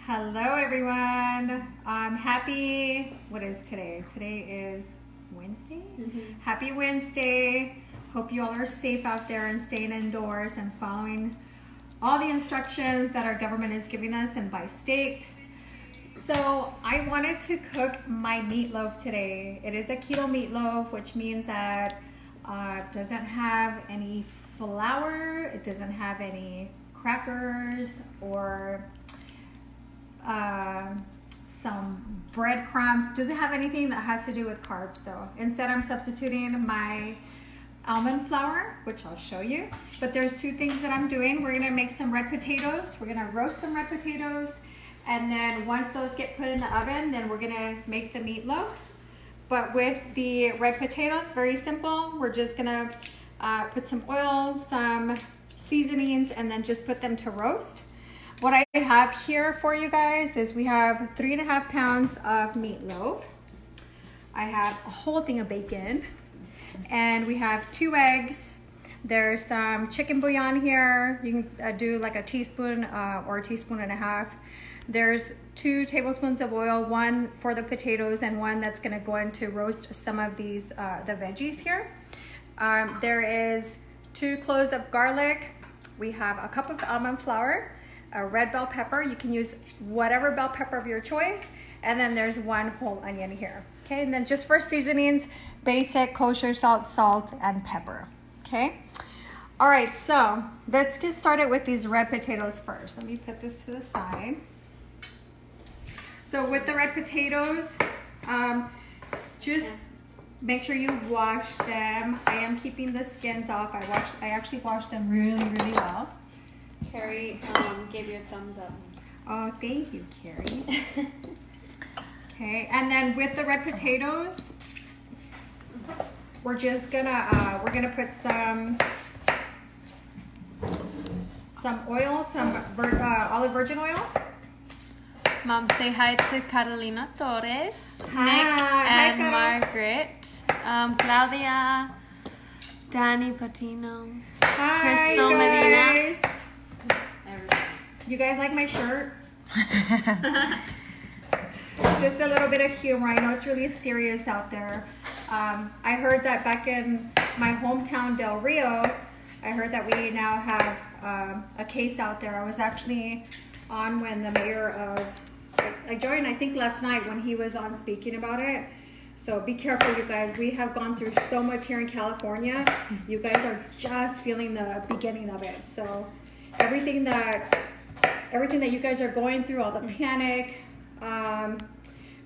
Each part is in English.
Hello everyone. Happy, what is today? Today is Wednesday? Happy Wednesday. Hope you all are safe out there and staying indoors and following all the instructions that our government is giving us and by state. So I wanted to cook my meatloaf today. It is a keto meatloaf, which means that it doesn't have any flour, it doesn't have any crackers or some breadcrumbs. It doesn't have anything that has to do with carbs. So instead I'm substituting my almond flour, which I'll show you. But there's two things that I'm doing. We're gonna make some red potatoes. We're gonna roast some red potatoes. And then once those get put in the oven, then we're gonna make the meatloaf. But with the red potatoes, very simple. We're just gonna put some oil, some seasonings, and then just put them to roast. What I have here for you guys is we have 3.5 pounds of meatloaf. I have a whole thing of bacon, and we have 2 eggs. There's some chicken bouillon here. You can do like a teaspoon or a teaspoon and a half. There's 2 tablespoons of oil, one for the potatoes and one that's gonna go in to roast some of these, the veggies here. There is 2 cloves of garlic. We have a cup of almond flour, a red bell pepper. You can use whatever bell pepper of your choice. And then there's 1 whole onion here. Okay, and then just for seasonings, basic kosher salt, and pepper. Okay. All right, so let's get started with these red potatoes first. Let me put this to the side. So with the red potatoes, just make sure you wash them. I am keeping the skins off. I actually washed them really well. Carrie gave you a thumbs up. Oh, thank you, Carrie. Okay, and then with the red potatoes, we're just gonna put some oil, some olive virgin oil. Mom, say hi to Carolina Torres, Hi. Nick Hi, and Caro. Margaret, Claudia, Danny Patino, Hi, Crystal guys. Medina. You guys like my shirt? Just a little bit of humor. I know it's really serious out there. I heard that back in my hometown, Del Rio, I heard that we now have a case out there. I was actually on when the mayor of, I joined, I think last night when he was on speaking about it. So be careful, you guys. We have gone through so much here in California. You guys are just feeling the beginning of it. So everything that you guys are going through, all the panic,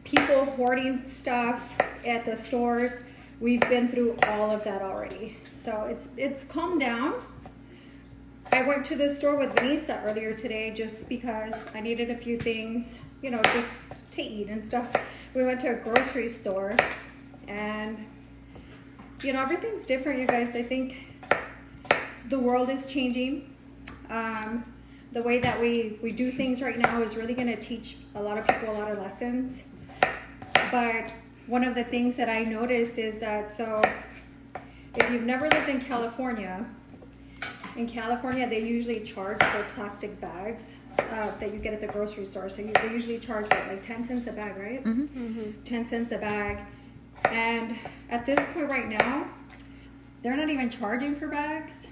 people hoarding stuff at the stores, we've been through all of that already. So it's calmed down. I went to the store with Lisa earlier today just because I needed a few things, you know, just to eat and stuff. We went to a grocery store and, you know, everything's different, you guys. I think the world is changing. The way that we do things right now is really going to teach a lot of people a lot of lessons. But one of the things that I noticed is that, so if you've never lived in California they usually charge for plastic bags that you get at the grocery store. So they usually charge like 10 cents a bag, right? 10 cents a bag. And at this point right now, they're not even charging for bags.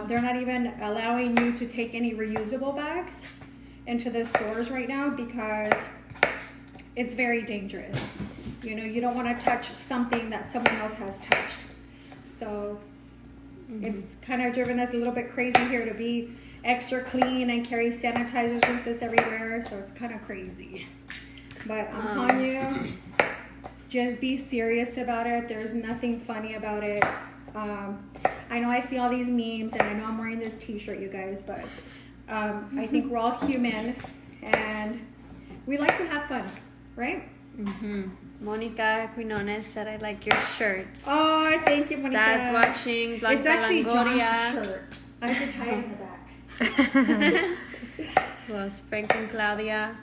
They're not even allowing you to take any reusable bags into the stores right now because it's very dangerous. You know, you don't want to touch something that someone else has touched. So it's kind of driven us a little bit crazy here to be extra clean and carry sanitizers with us everywhere. So it's kind of crazy. But I'm telling you, just be serious about it. There's nothing funny about it. I know I see all these memes and I know I'm wearing this t-shirt, you guys, but I think we're all human and we like to have fun, right? Monica Quinones said, I like your shirts. Oh, thank you, Monica. Dad's watching Blanca It's actually Longoria. John's shirt. I have to tie it in the back. Who else? Frank and Claudia.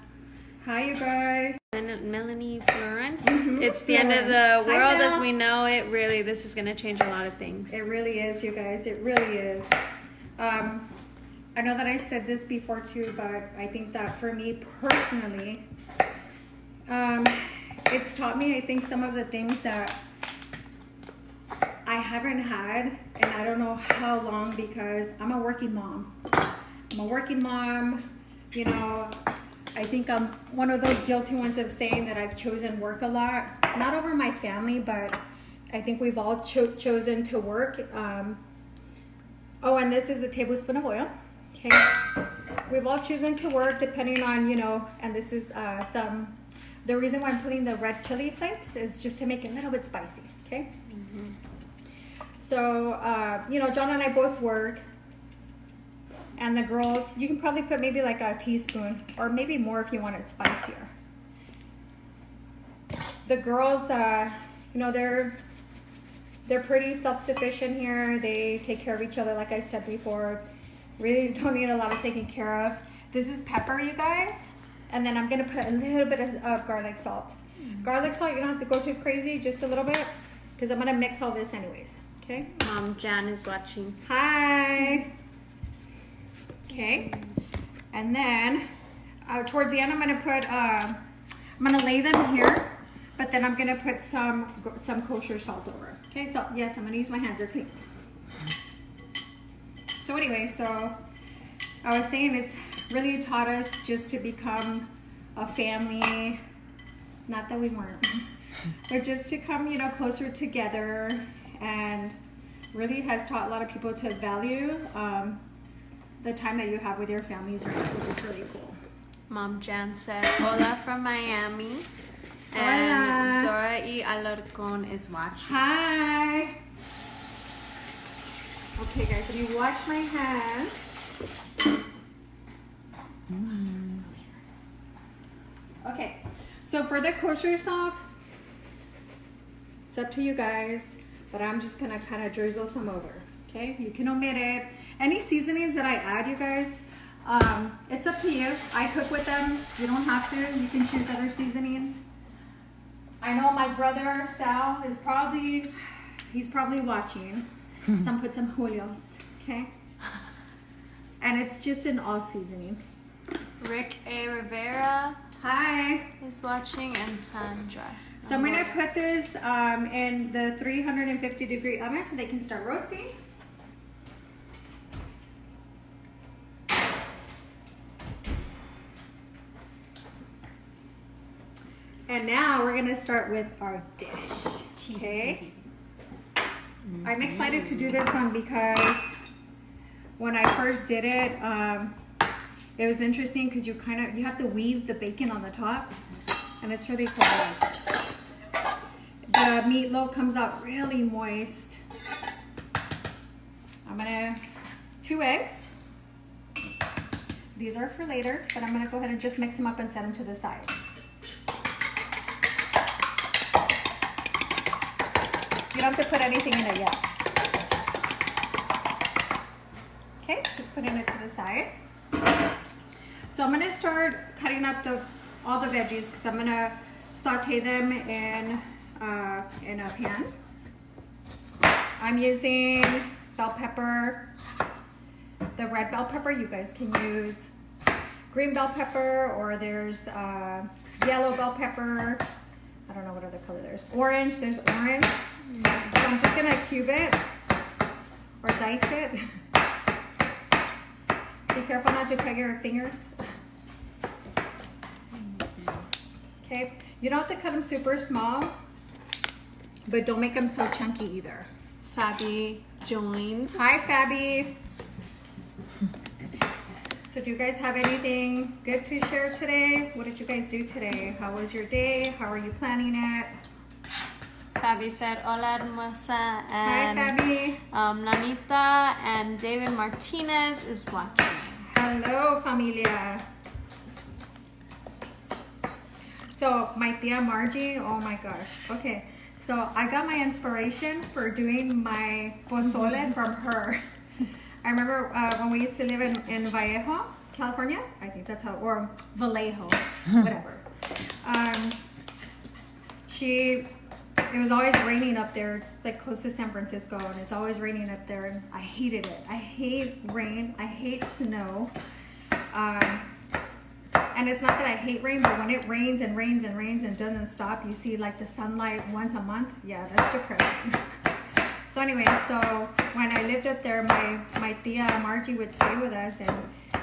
Hi, you guys. And Melanie Florence. It's the end of the world as we know it. Really, this is going to change a lot of things. It really is, you guys. It really is. I know that I said this before too, but I think that for me personally, it's taught me, I think, some of the things that I haven't had, and I don't know how long, because I'm a working mom. You know, I think I'm one of those guilty ones of saying that I've chosen work a lot, not over my family, but I think we've all chosen to work. Oh, and this is a tablespoon of oil. Okay, we've all chosen to work depending on, you know, and this is the reason why I'm putting the red chili flakes is just to make it a little bit spicy. Okay. Mm-hmm. So, you know, John and I both work, and the girls, you can probably put maybe like a teaspoon or maybe more if you want it spicier. The girls, you know, they're pretty self-sufficient here. They take care of each other, like I said before. Really don't need a lot of taking care of. This is pepper, you guys. And then I'm gonna put a little bit of garlic salt. Garlic salt, you don't have to go too crazy, just a little bit, because I'm gonna mix all this anyways. Okay. Mom Jan is watching. Hi. Okay. And then towards the end, I'm gonna lay them here, but then I'm gonna put some kosher salt over. Okay. So yes, I'm gonna use my hands. They're clean. So anyway, so I was saying it's really taught us just to become a family. Not that we weren't, but just to come, you know, closer together. And really has taught a lot of people to value the time that you have with your families, which is really cool. Mom Jan said, hola from Miami. And Hola. Dora y Alarcon is watching. Hi. Okay, guys, let me wash my hands. Okay, so for the kosher salt, it's up to you guys. But I'm just gonna kind of drizzle some over, okay? You can omit it. Any seasonings that I add, you guys, it's up to you. I cook with them. You don't have to. You can choose other seasonings. I know my brother Sal is he's probably watching. Some put some Julios, okay? And it's just an all seasoning. Rick A. Rivera Hi. is watching, and Sandra. So I'm gonna put this in the 350-degree oven so they can start roasting. And now we're gonna start with our dish, okay? I'm excited to do this one because when I first did it, it was interesting because you have to weave the bacon on the top, and it's really cool. The meatloaf comes out really moist. I'm gonna 2 eggs. These are for later, but I'm gonna go ahead and just mix them up and set them to the side. You don't have to put anything in it yet. Okay, just putting it to the side. So I'm gonna start cutting up all the veggies because I'm gonna saute them in a pan. I'm using bell pepper, the red bell pepper. You guys can use green bell pepper, or there's yellow bell pepper. I don't know what other color there's. Orange, there's orange. So I'm just gonna cube it or dice it. Be careful not to cut your fingers. Okay, you don't have to cut them super small, but don't make them so chunky either. Fabi joins. Hi, Fabi. So do you guys have anything good to share today? What did you guys do today? How was your day? How are you planning it? Fabi said, hola hermosa. And Hi, Fabi. Nanita and David Martinez is watching. Hello, familia. So my tia Margie, oh my gosh. Okay, so I got my inspiration for doing my pozole from her. I remember when we used to live in Vallejo, California. I think that's how, or Vallejo, whatever. She it was always raining up there. It's like close to San Francisco, and it's always raining up there, and I hated it. I hate rain. I hate snow. And it's not that I hate rain, but when it rains and rains and rains and doesn't stop, you see like the sunlight once a month. Yeah, that's depressing. So anyway, so when I lived up there, my tia Margie would stay with us, and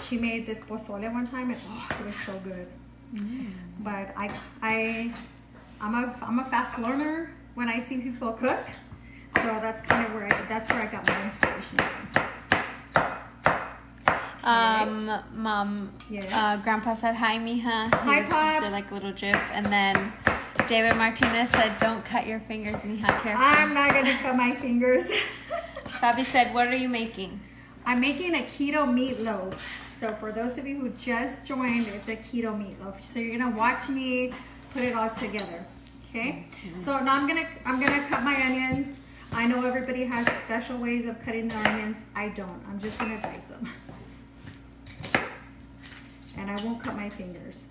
she made this pozole one time, and oh, it was so good. But I'm a fast learner when I see people cook, so that's kind of where I got my inspiration from. Mom, Yes. Grandpa said hi, mija. Hi, Pop. Did like a little gif, and then David Martinez said, "Don't cut your fingers, mija. Careful." I'm not gonna cut my fingers. Fabi said, "What are you making?" I'm making a keto meatloaf. So for those of you who just joined, it's a keto meatloaf. So you're gonna watch me put it all together. Okay? So now I'm gonna cut my onions. I know everybody has special ways of cutting the onions. I don't. I'm just gonna dice them. And I won't cut my fingers.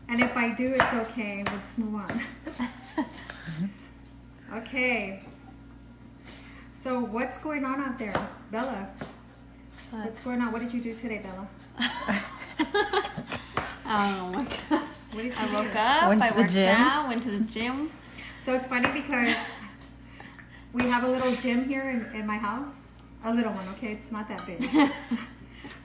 And if I do, it's okay. We'll just move on. Okay. So what's going on out there? Bella? What's going on? What did you do today, Bella? Oh my gosh. What did you I do? woke up, I worked out, went to the gym. So it's funny because we have a little gym here in my house. A little one, okay? It's not that big.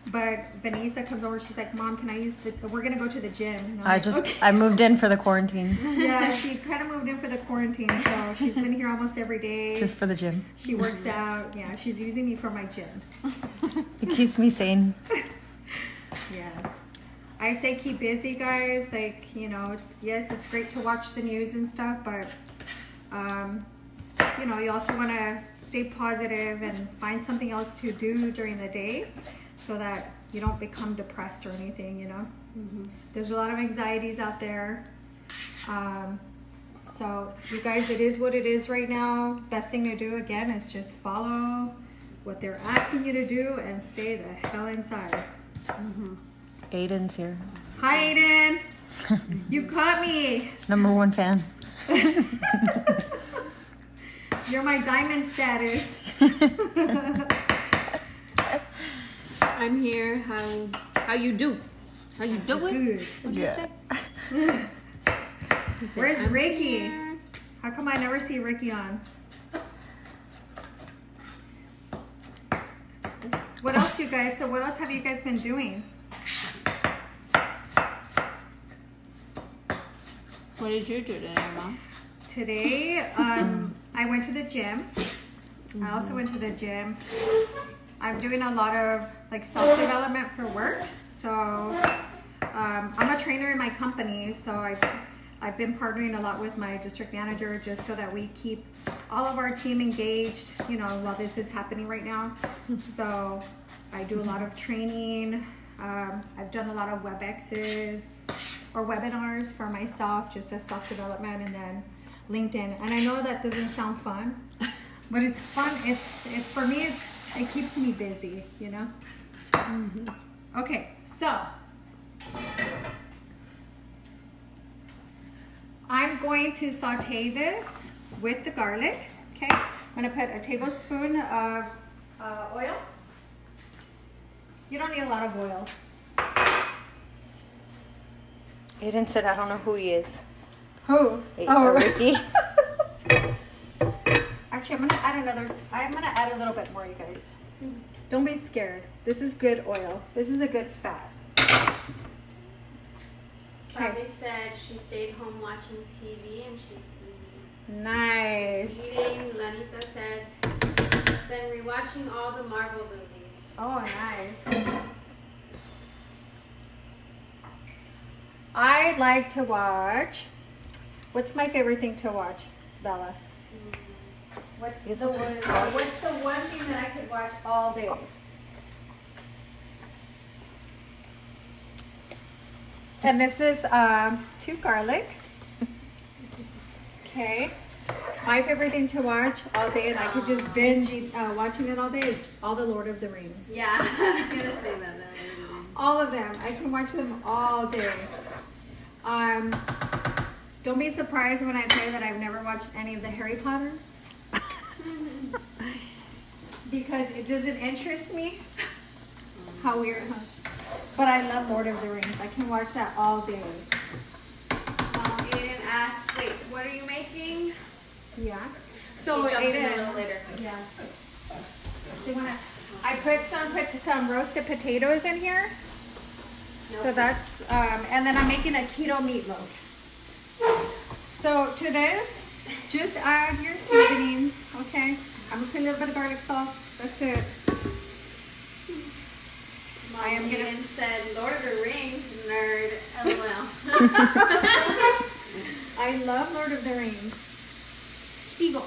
But Vanessa comes over, she's like, Mom, can I use we're going to go to the gym. And I'm like, okay. I moved in for the quarantine. Yeah, she kind of moved in for the quarantine, so she's been here almost every day. Just for the gym. She works out. Yeah, she's using me for my gym. It keeps me sane. Yeah. I say keep busy, guys. Like, you know, it's great to watch the news and stuff, but, you know, you also want to stay positive and find something else to do during the day so that you don't become depressed or anything, you know. There's a lot of anxieties out there. So you guys, it is what it is right now. Best thing to do, again, is just follow what they're asking you to do and stay the hell inside. Aiden's here. Hi, Aiden. You caught me. #1 fan. You're my diamond status. I'm here. How you do? How you doing? Good. What'd you say? Where's I'm Ricky? here. How come I never see Ricky on? What else, you guys? So what else have you guys been doing? What did you do today, Mom? Today, I went to the gym. I also went to the gym. I'm doing a lot of like self-development for work. So I'm a trainer in my company. So I've been partnering a lot with my district manager just so that we keep all of our team engaged, you know, while this is happening right now. So I do a lot of training. I've done a lot of WebExes or webinars for myself, just as self-development, and then LinkedIn. And I know that doesn't sound fun, but it's fun. It's for me, it keeps me busy, you know? Okay, so I'm going to saute this with the garlic, okay? I'm gonna put a tablespoon of oil. You don't need a lot of oil. Aiden said, I don't know who he is. Who? Ricky. Actually, I'm gonna add a little bit more, you guys. Don't be scared. This is good oil. This is a good fat. Fabi said she stayed home watching TV and she's eating. Nice. Lanita said, been rewatching all the Marvel movies. Oh, nice. I like to watch. What's my favorite thing to watch, Bella? What's the one thing that I could watch all day? And this is 2 garlic. Okay. My favorite thing to watch all day, and I could just binge watching it all day, is all the Lord of the Rings. Yeah, I was gonna say that. All of them. I can watch them all day. Don't be surprised when I tell you that I've never watched any of the Harry Potters. Because it doesn't interest me. How weird, huh? But I love Lord of the Rings. I can watch that all day. Aiden asked, wait, what are you making? Yeah. So He jumped in a Aiden, little later. yeah. Do you wanna? I put some roasted potatoes in here. So that's and then I'm making a keto meatloaf. So to this, just add your seasonings, okay? I'm gonna put a little bit of garlic salt. That's it. I am gonna said Lord of the Rings nerd. LOL. I love Lord of the Rings. Spiegel.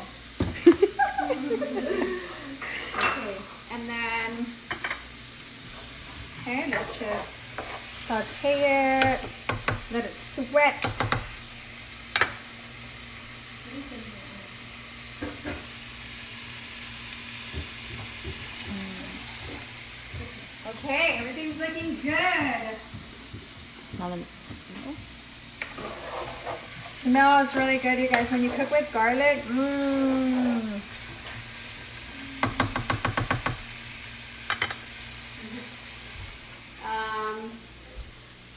Okay, and then let's just saute it. Let it sweat. Okay, everything's looking good. Smells really good, you guys. When you cook with garlic,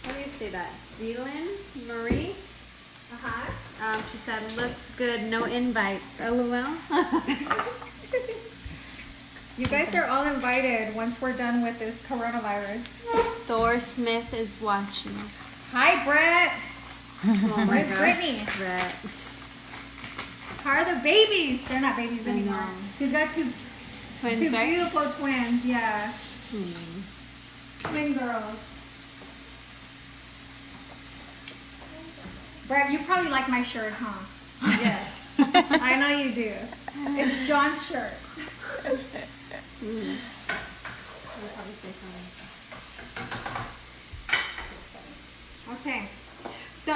How do you say that? Relin Marie? She said, looks good, no invites. LOL. You guys are all invited once we're done with this coronavirus. Thor Smith is watching. Hi, Brett. Oh my Where's gosh, Brittany? Brett. How are the babies? They're not babies anymore. know. He's got two Twins, right? beautiful twins. Yeah, twin girls. Brett, you probably like my shirt, huh? Yes, I know you do. It's John's shirt. Okay, so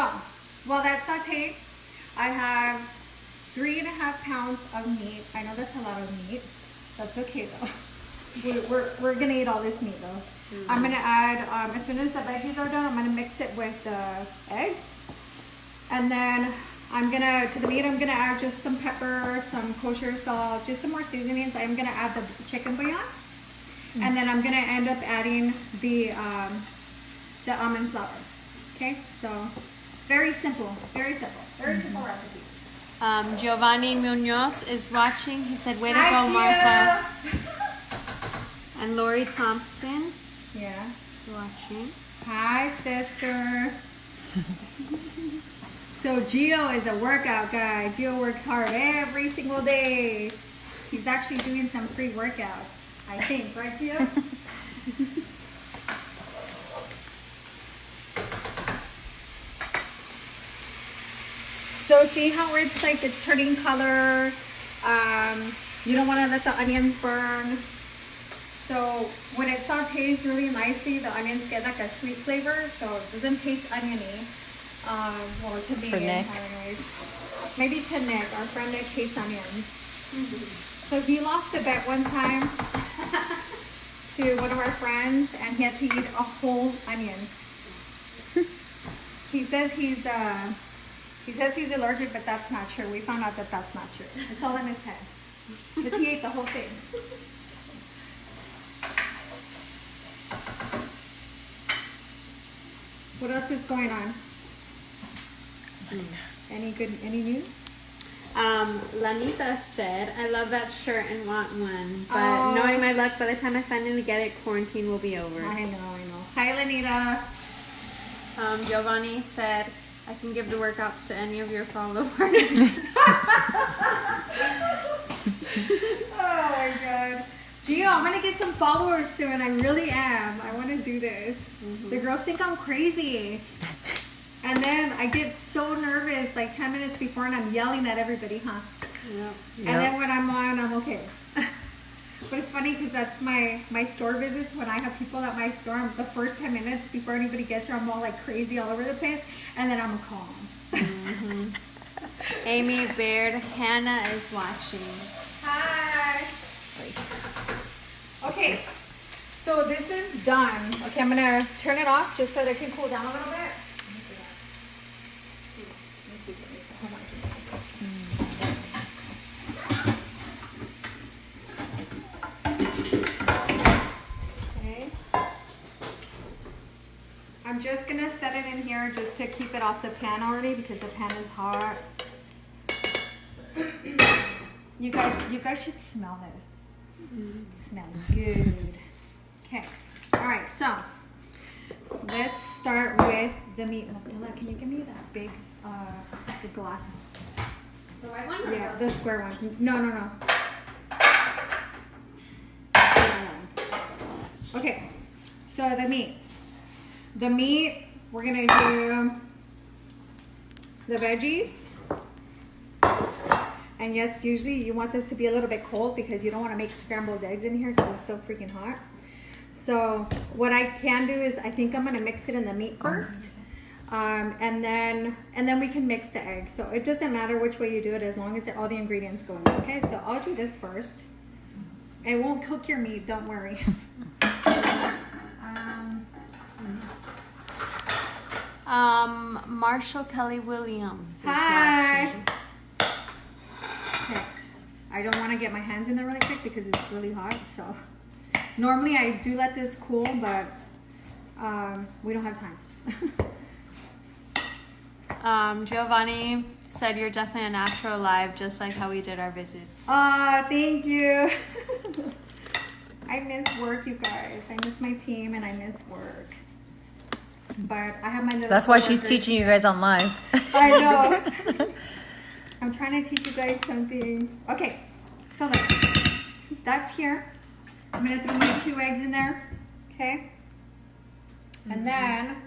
while that's sauteed, I have 3.5 pounds of meat. I know that's a lot of meat. That's okay though. We're gonna eat all this meat though. I'm gonna add, as soon as the veggies are done, I'm gonna mix it with the eggs. And then to the meat, I'm gonna add just some pepper, some kosher salt, just some more seasonings. I'm gonna add the chicken bouillon. And then I'm gonna end up adding the almond flour. Okay, so very simple recipe. Giovanni Munoz is watching. He said, way to Hi, go, Gio. Martha. And Lori Thompson Yeah. is watching. Hi, sister. So Gio is a workout guy. Gio works hard every single day. He's actually doing some free workouts, I think, right, Gio? So see how it's turning color. You don't want to let the onions burn. So when it sautés really nicely, the onions get like a sweet flavor, so it doesn't taste oniony. Well, to me, For Nick. anyways. Maybe to Nick. Our friend Nick hates onions. So he lost a bet one time to one of our friends, and he had to eat a whole onion. He says he's allergic, but that's not true. We found out that that's not true. It's all in his head. Because he ate the whole thing. What else is going on? Any news? Lanita said, I love that shirt and want one. But knowing my luck, by the time I finally get it, quarantine will be over. I know. Hi, Lanita. Giovanni said, I can give the workouts to any of your followers. Oh my god. Gio, I'm gonna get some followers soon. I really am. I want to do this. The girls think I'm crazy. And then I get so nervous like 10 minutes before and I'm yelling at everybody, huh? Yep. And then when I'm on, I'm okay. But it's funny because that's my store visits. When I have people at my store, the first 10 minutes before anybody gets here, I'm all like crazy all over the place. And then I'm calm. Amy Baird, Hannah is watching. Hi. Okay, so this is done. Okay, I'm gonna turn it off just so that it can cool down a little bit. Let me see. I'm just gonna set it in here just to keep it off the pan already because the pan is hot. You guys should smell this. Smells good. Okay. All right. So let's start with the meat. Ella, can you give me that big the glass? The white one? Or Yeah, the square one. No. Okay. So the meat. The meat, we're gonna do the veggies. And yes, usually you want this to be a little bit cold because you don't want to make scrambled eggs in here because it's so freaking hot. So what I can do is I think I'm gonna mix it in the meat first. And then we can mix the eggs. So it doesn't matter which way you do it as long as all the ingredients go in. Okay, so I'll do this first. It won't cook your meat, don't worry. Marshall Kelly Williams is Hi. watching. Okay. I don't want to get my hands in there really quick because it's really hot. So normally I do let this cool, but we don't have time. Giovanni said you're definitely a natural live, just like how we did our visits. Thank you. I miss work, you guys. I miss my team and I miss work. But I have my little That's why she's coworkers. teaching you guys on live. I know. I'm trying to teach you guys something. Okay, so look, that's here. I'm gonna throw my 2 eggs in there. Okay. And then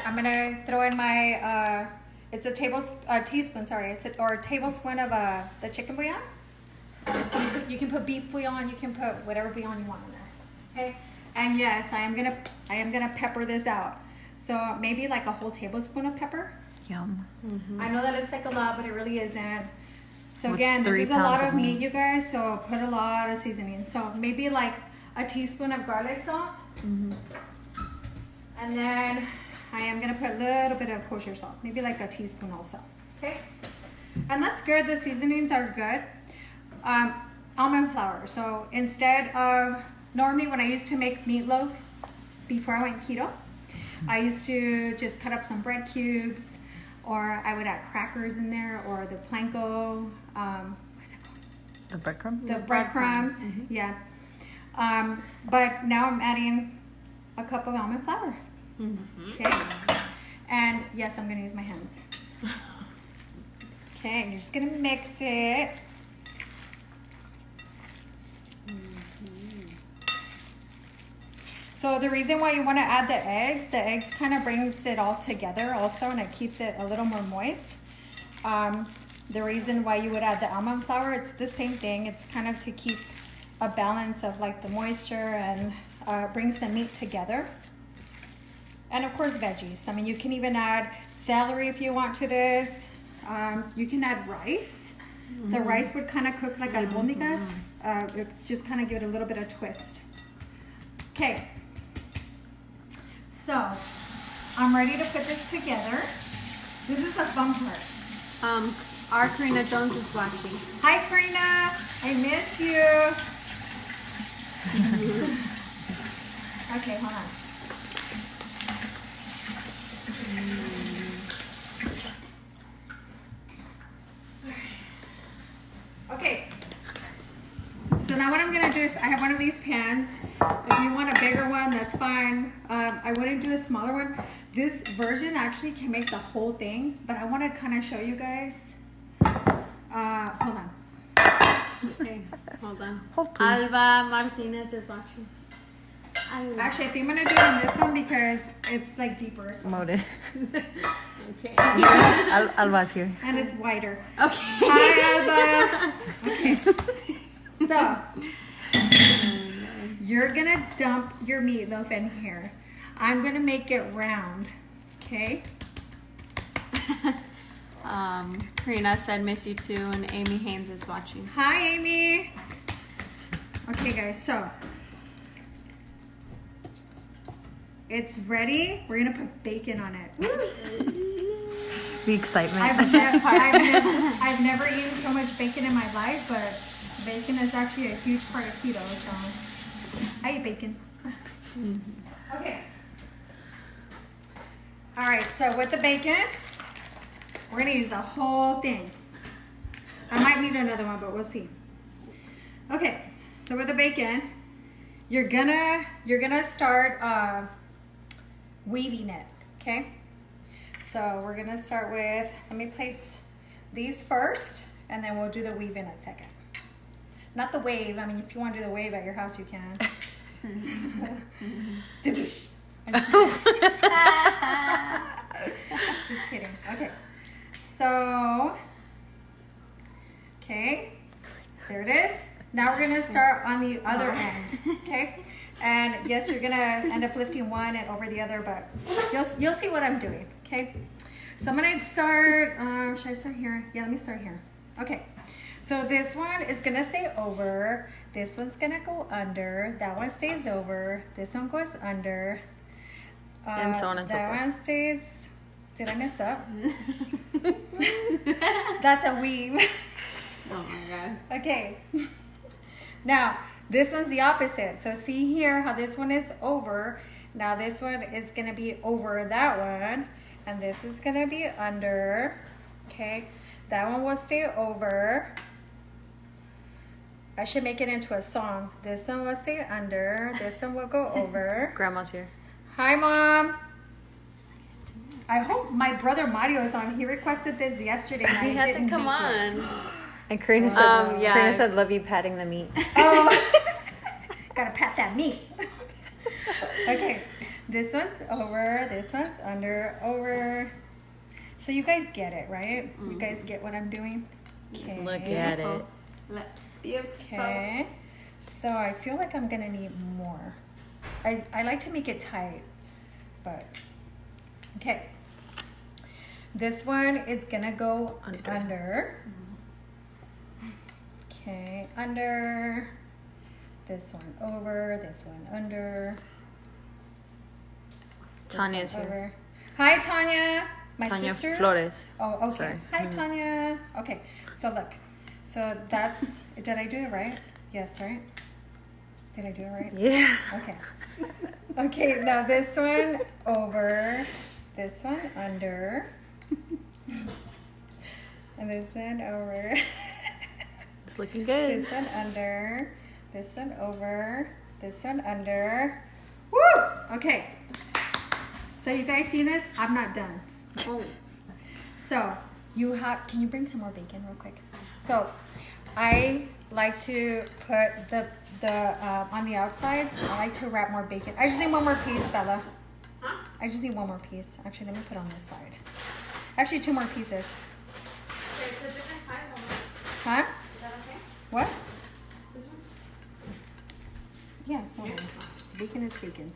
I'm gonna throw in my it's a teaspoon. Sorry, or a tablespoon of the chicken bouillon. You can put beef bouillon. You can put whatever bouillon you want in there. Okay. And yes, I am gonna pepper this out. So maybe like a whole tablespoon of pepper. Yum. I know that it's like a lot, but it really isn't. So What's again, 3 this is a pounds lot of of meat, meat? you guys. So put a lot of seasoning. So maybe like a teaspoon of garlic salt. And then I am gonna put a little bit of kosher salt, maybe like a teaspoon also. Okay. And that's good. The seasonings are good. Almond flour. So instead of normally when I used to make meatloaf before I went keto, I used to just cut up some bread cubes, or I would add crackers in there, or the planko, what's it called? The breadcrumbs? The breadcrumbs, yeah. But now I'm adding a cup of almond flour. Okay. And yes, I'm gonna use my hands. Okay, you're just gonna mix it. So the reason why you want to add the eggs kind of brings it all together also, and it keeps it a little more moist. The reason why you would add the almond flour, it's the same thing. It's kind of to keep a balance of like the moisture and brings the meat together. And of course veggies. I mean, you can even add celery if you want to this. You can add rice. The rice would kind of cook like albóndigas. It just kind of give it a little bit of twist. Okay. So, I'm ready to put this together. This is the fun part. Our Karina Jones is watching. Hi, Karina. I miss you. Okay, hold on. Okay. So now what I'm going to do is I have one of these pans. If you want a bigger one, that's fine. I wouldn't do a smaller one. This version actually can make the whole thing, but I want to kind of show you guys. Hold on. Okay, hold on. Hold, please. Alba Martinez is watching. Actually, I think I'm going to do it on this one because it's like deeper. So. Molded. Okay. Alba's here. And it's wider. Okay. Hi, Alba. Okay. So, you're going to dump your meatloaf in here. I'm going to make it round. Okay? Karina said miss you too, and Amy Haynes is watching. Hi, Amy. Okay, guys, so it's ready. We're gonna put bacon on it. The excitement. I've never eaten so much bacon in my life, but bacon is actually a huge part of keto. So I eat bacon. Okay. All right, so with the bacon, we're gonna use the whole thing. I might need another one, but we'll see. Okay, so with the bacon, you're gonna start weaving it, okay? So we're gonna start with, let me place these first, and then we'll do the weave in a second. Not the wave, I mean, if you wanna do the wave at your house, you can. Just kidding, okay. So, okay, there it is. Now we're gonna start on the other end, okay? And yes, you're gonna end up lifting one and over the other, but you'll see what I'm doing, okay? So I'm gonna start, should I start here? Yeah, let me start here. Okay, so this one is gonna stay over, this one's gonna go under, that one stays over, this one goes under, and so on and so forth. That one stays, did I mess up? That's a weave. Oh my god. Okay. Now, this one's the opposite. So see here how this one is over. Now this one is going to be over that one. And this is going to be under. Okay. That one will stay over. I should make it into a song. This one will stay under. This one will go over. Grandma's here. Hi, Mom. I hope my brother Mario is on. He requested this yesterday. And He I hasn't didn't come make it. on. And Karina said, yeah. Karina said, love you patting the meat. Oh, gotta pat that meat. Okay, this one's over, this one's under, over. So you guys get it, right? You guys get what I'm doing? Okay. Look at it. That's beautiful. Okay. So I feel like I'm gonna need more. I like to make it tight, but okay. This one is gonna go under. Okay, under, this one over, this one under. This Tanya's one here. over. Hi, Tanya. My Tanya sister. Flores. Oh, okay. Sorry. Hi, Tanya. Okay, so look. So that's, did I do it right? Yes, right? Did I do it right? Yeah. Okay. Okay, now this one over, this one under, and this one over. It's looking good. This one under, this one over, this one under. Woo! Okay. So you guys see this? I'm not done. Oh. So you have, can you bring some more bacon real quick? So I like to put the on the outsides, I like to wrap more bacon. I just need one more piece, Bella. Huh? I just need one more piece. Actually, let me put on this side. Actually, 2 more pieces. Okay, it's a different kind of one. Huh? Is that okay? What? This one? Yeah, hold on. Bacon is bacon.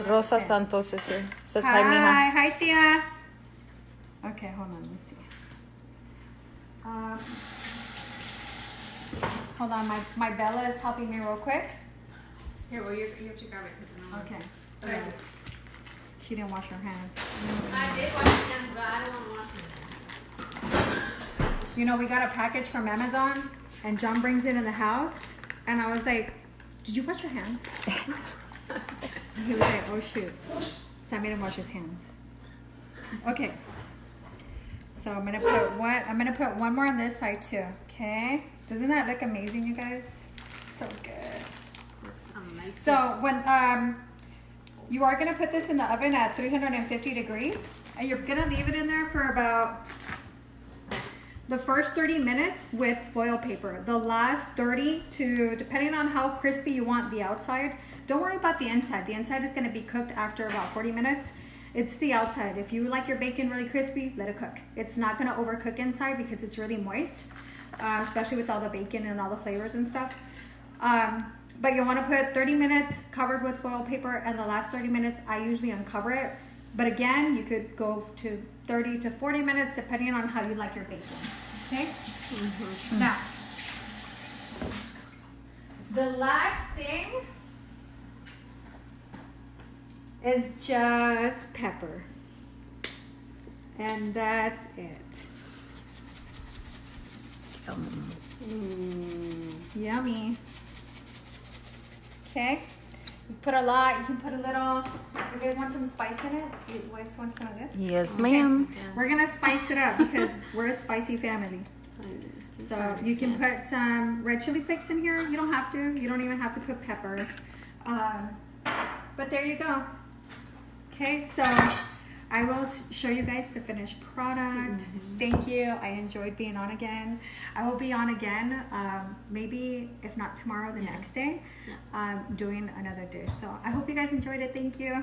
Rosa Santos is here. Says hi, mija. Hi, Tia. Okay, hold on. Let me see. Hold on, my Bella is helping me real quick. Here, well, you have to grab it because I don't know. Okay. Okay. Yeah. She didn't wash her hands. I did wash my hands, but I don't want to wash my hands. You know, we got a package from Amazon, and John brings it in the house, and I was like, "Did you wash your hands?" He was like, "Oh shoot!" So I made him wash his hands. Okay. So I'm gonna put one. I'm gonna put one more on this side too. Okay. Doesn't that look amazing, you guys? So good. Looks amazing. So when you are gonna put this in the oven at 350 degrees, and you're gonna leave it in there for about the first 30 minutes with foil paper. The last 30 to, depending on how crispy you want the outside, don't worry about the inside. The inside is gonna be cooked after about 40 minutes. It's the outside. If you like your bacon really crispy, let it cook. It's not gonna overcook inside because it's really moist, especially with all the bacon and all the flavors and stuff. But you wanna put 30 minutes covered with foil paper, and the last 30 minutes, I usually uncover it. But again, you could go to 30 to 40 minutes depending on how you like your bacon, okay? Mm-hmm. Now, the last thing is just pepper. And that's it. Yummy. Okay, you put a lot, you can put a little. You guys want some spice in it? You guys want some of this? Yes, Okay. ma'am. We're gonna spice it up because we're a spicy family. So you can put some red chili flakes in here. You don't have to. You don't even have to put pepper. But there you go. Okay, so I will show you guys the finished product. Thank you. I enjoyed being on again. I will be on again, maybe if not tomorrow, the next day, doing another dish. So I hope you guys enjoyed it. Thank you.